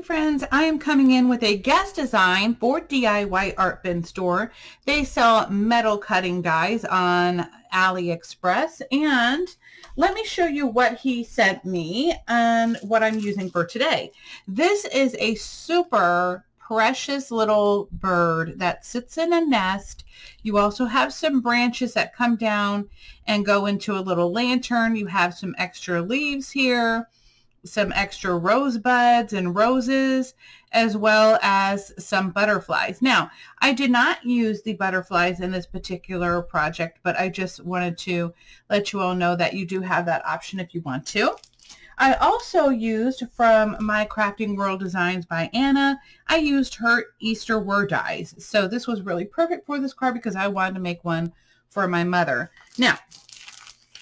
friends, I am coming in with a guest design for DIY ArtBin Store. They sell metal cutting dies on AliExpress, and let me show you what he sent me and what I'm using for today. This is a super precious little bird that sits in a nest. You also have some branches that come down and go into a little lantern. You have some extra leaves here, some extra rosebuds and roses, as well as some butterflies. Now, I did not use the butterflies in this particular project, but I just wanted to let you all know that you do have that option if you want to. I also used from my Crafting World Designs by Anna, I used her Easter word dies. So this was really perfect for this card because I wanted to make one for my mother. Now,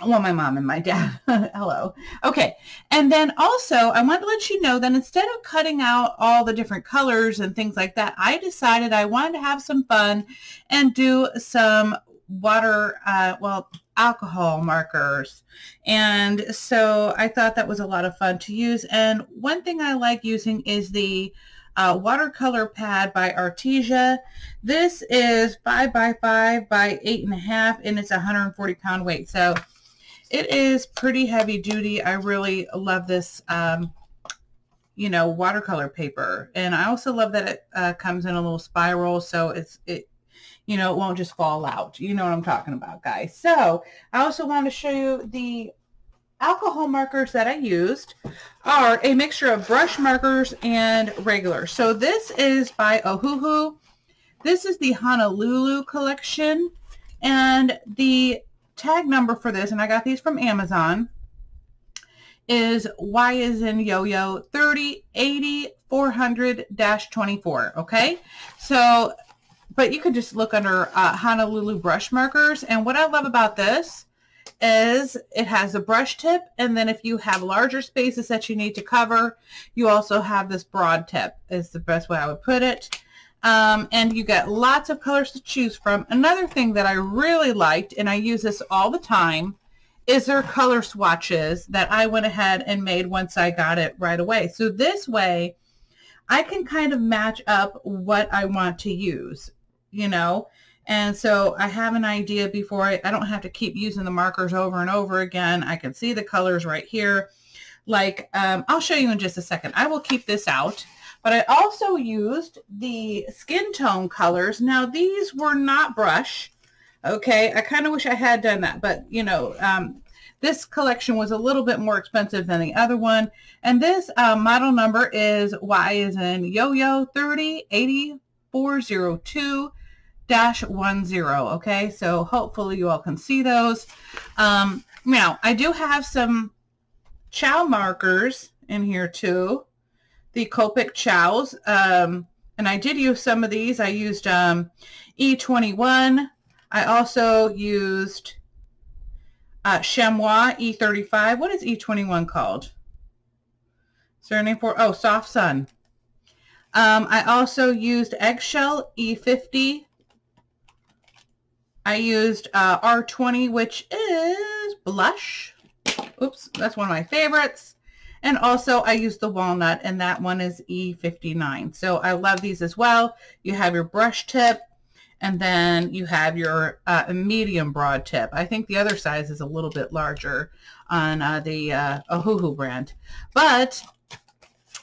well, my mom and my dad. Hello. Okay. And then also I want to let you know that instead of cutting out all the different colors and things like that, I decided I wanted to have some fun and do some alcohol markers. And so I thought that was a lot of fun to use. And one thing I like using is the Watercolor Pad by Artesia. This is 5 by 5 by 8.5, and it's 140 pound weight. So it is pretty heavy duty. I really love this, watercolor paper. And I also love that it comes in a little spiral, so it won't just fall out. You know what I'm talking about, guys. So I also want to show you the alcohol markers that I used are a mixture of brush markers and regular. So this is by Ohuhu. This is the Honolulu collection, and the tag number for this, and I got these from Amazon, is Y as in yo-yo 3080-400-24. Okay, so but you could just look under Honolulu brush markers. And what I love about this is it has a brush tip, and then if you have larger spaces that you need to cover, you also have this broad tip, is the best way I would put it. And you get lots of colors to choose from. Another thing that I really liked, and I use this all the time, is their color swatches that I went ahead and made once I got it right away. So this way I can kind of match up what I want to use, and so I have an idea before I don't have to keep using the markers over and over again. I can see the colors right here. Like, I'll show you in just a second. I will keep this out. But I also used the skin tone colors. Now, these were not brush. Okay, I kind of wish I had done that. But, this collection was a little bit more expensive than the other one. And this model number is Y as in yo-yo 3080-402-10. Okay, so hopefully you all can see those. Now, I do have some chow markers in here too. The Copic chows, and I did use some of these. I used E21. I also used Chamois E35. What is E21 called? Is there a name for it? Oh, Soft Sun. I also used Eggshell E50. I used R20, which is Blush. Oops, that's one of my favorites. And also I used the walnut, and that one is E59. So I love these as well. You have your brush tip, and then you have your medium broad tip. I think the other size is a little bit larger on the Ohuhu brand. But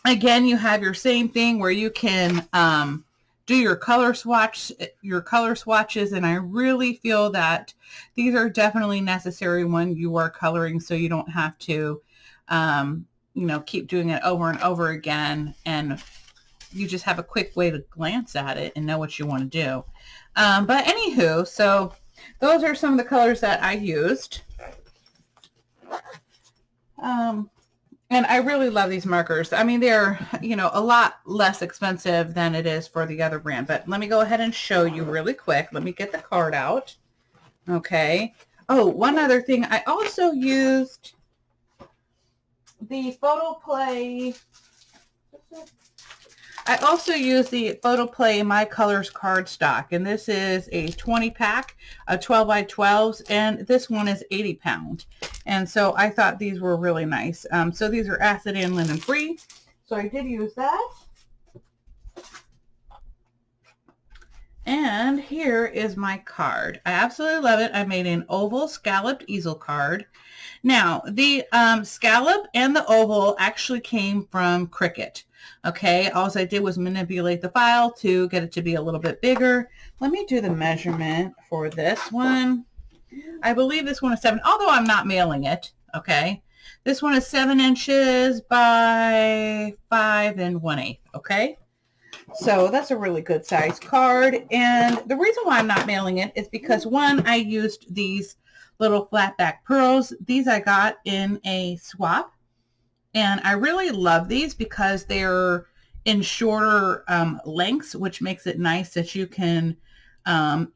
again, you have your same thing where you can do your color swatches, and I really feel that these are definitely necessary when you are coloring, so you don't have to keep doing it over and over again, and you just have a quick way to glance at it and know what you want to do. But anywho, so those are some of the colors that I used. And I really love these markers. I mean, they're, a lot less expensive than it is for the other brand. But let me go ahead and show you really quick. Let me get the card out. Okay. Oh, one other thing. I also used the Photoplay. I also use the Photoplay My Colors cardstock, and this is a 20 pack, a 12 by 12s, and this one is 80 pound. And so I thought these were really nice. So these are acid and linen free. So I did use that. And here is my card. I absolutely love it. I made an oval scalloped easel card. Now, the scallop and the oval actually came from Cricut. Okay, all I did was manipulate the file to get it to be a little bit bigger. Let me do the measurement for this one. I believe this one is 7, although I'm not mailing it. Okay, this one is 7 inches by 5 1/8. Okay. So that's a really good size card. And the reason why I'm not mailing it is because, one, I used these little flat back pearls. These I got in a swap. And I really love these because they're in shorter lengths, which makes it nice that you can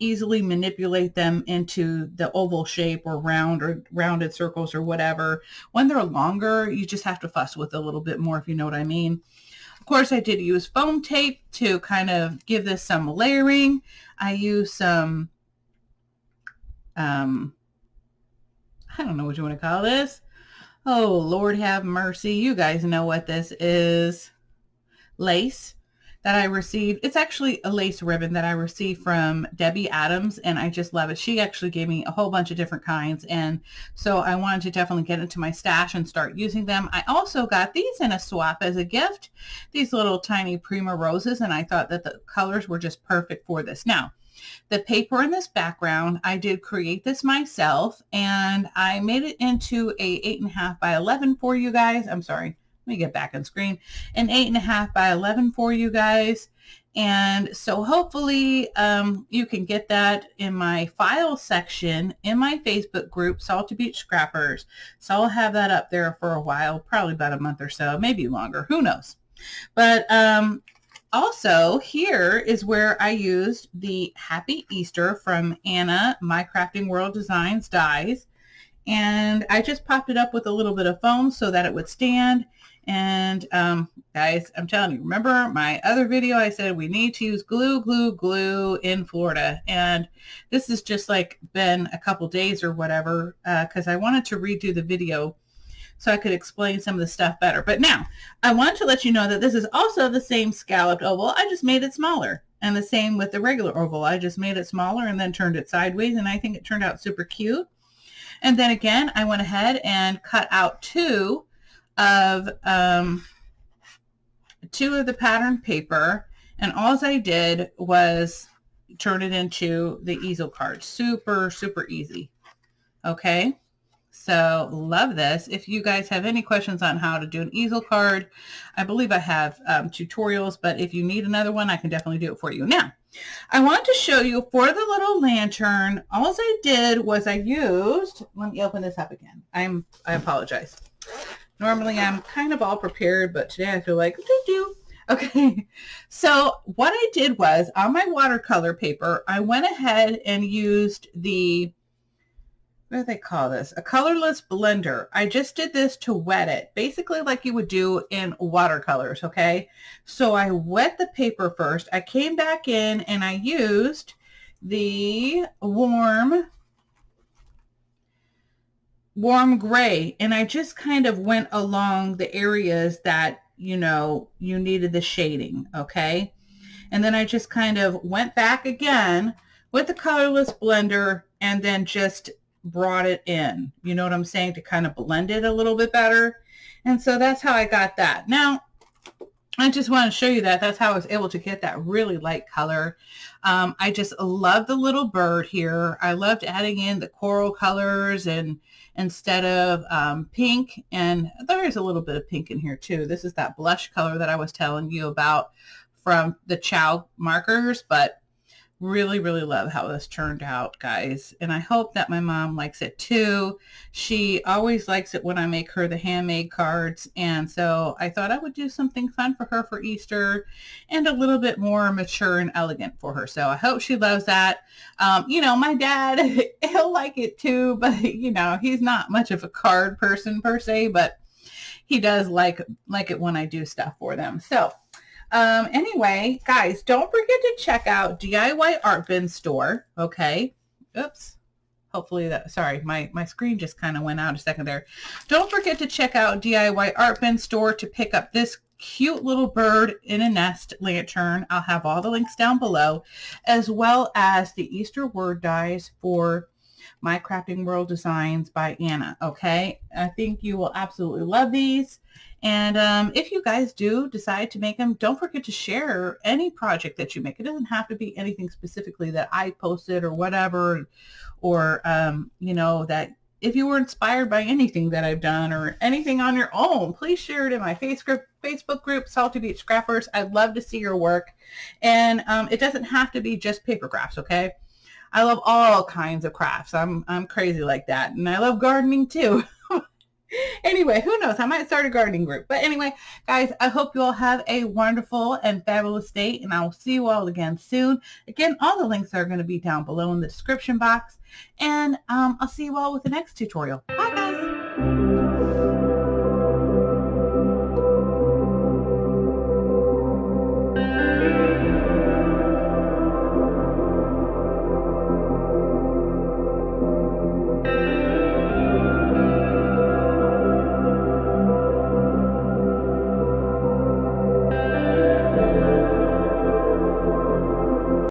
easily manipulate them into the oval shape or round or rounded circles or whatever. When they're longer, you just have to fuss with it a little bit more, if you know what I mean. Of course, I did use foam tape to kind of give this some layering. I used some, I don't know what you want to call this. Oh, Lord have mercy. You guys know what this is. Lace that I received. It's actually a lace ribbon that I received from Debbie Adams, and I just love it. She actually gave me a whole bunch of different kinds, and so I wanted to definitely get into my stash and start using them. I also got these in a swap as a gift, these little tiny Prima roses, and I thought that the colors were just perfect for this. Now, the paper in this background, I did create this myself, and I made it into a 8.5 by 11 for you guys. I'm sorry. Let me get back on screen. An 8.5 by 11 for you guys. And so hopefully you can get that in my file section in my Facebook group, Salty Beach Scrappers. So I'll have that up there for a while, probably about a month or so, maybe longer. Who knows? But also, here is where I used the Happy Easter from Anna, My Crafting World Designs dies. And I just popped it up with a little bit of foam so that it would stand. And guys, I'm telling you, remember my other video? I said we need to use glue in Florida. And this has just like been a couple days or whatever because I wanted to redo the video so I could explain some of the stuff better. But now, I want to let you know that this is also the same scalloped oval. I just made it smaller. And the same with the regular oval. I just made it smaller and then turned it sideways, and I think it turned out super cute. And then again, I went ahead and cut out two of the pattern paper, and all I did was turn it into the easel card. Super, super easy. Okay. So love this. If you guys have any questions on how to do an easel card, I believe I have tutorials, but if you need another one, I can definitely do it for you. Now, I want to show you for the little lantern, all I did was I used, let me open this up again. I apologize. Normally I'm kind of all prepared, but today I feel like, okay. So what I did was on my watercolor paper, I went ahead and used the, what do they call this? A colorless blender. I just did this to wet it, basically like you would do in watercolors, okay? So I wet the paper first. I came back in and I used the warm gray, and I just kind of went along the areas that, you know, you needed the shading, okay? And then I just kind of went back again with the colorless blender and then just brought it in, you know what I'm saying, to kind of blend it a little bit better. And so that's how I got that. Now, I just want to show you that that's how I was able to get that really light color. I just love the little bird here. I loved adding in the coral colors and instead of pink, and there is a little bit of pink in here too. This is that blush color that I was telling you about from the Chow markers, but really, really love how this turned out, guys. And I hope that my mom likes it too. She always likes it when I make her the handmade cards. And so I thought I would do something fun for her for Easter and a little bit more mature and elegant for her. So I hope she loves that. You know, my dad, he'll like it too, but you know, he's not much of a card person per se, but he does like it when I do stuff for them. So anyway, guys, don't forget to check out DIY ArtBin Store. Okay. Oops. Hopefully that, sorry, my screen just kind of went out a second there. Don't forget to check out DIY ArtBin Store to pick up this cute little bird in a nest lantern. I'll have all the links down below, as well as the Easter word dies for My Crafting World Designs by Anna. Okay, I think you will absolutely love these. And if you guys do decide to make them, don't forget to share any project that you make. It doesn't have to be anything specifically that I posted or whatever, or you know, that if you were inspired by anything that I've done or anything on your own, please share it in my Facebook group, Salty Beach Scrappers. I'd love to see your work. And it doesn't have to be just paper crafts, okay? I love all kinds of crafts. I'm crazy like that. And I love gardening too. Anyway, who knows? I might start a gardening group. But anyway, guys, I hope you all have a wonderful and fabulous day, and I will see you all again soon. Again, all the links are going to be down below in the description box, and I'll see you all with the next tutorial. Bye, guys.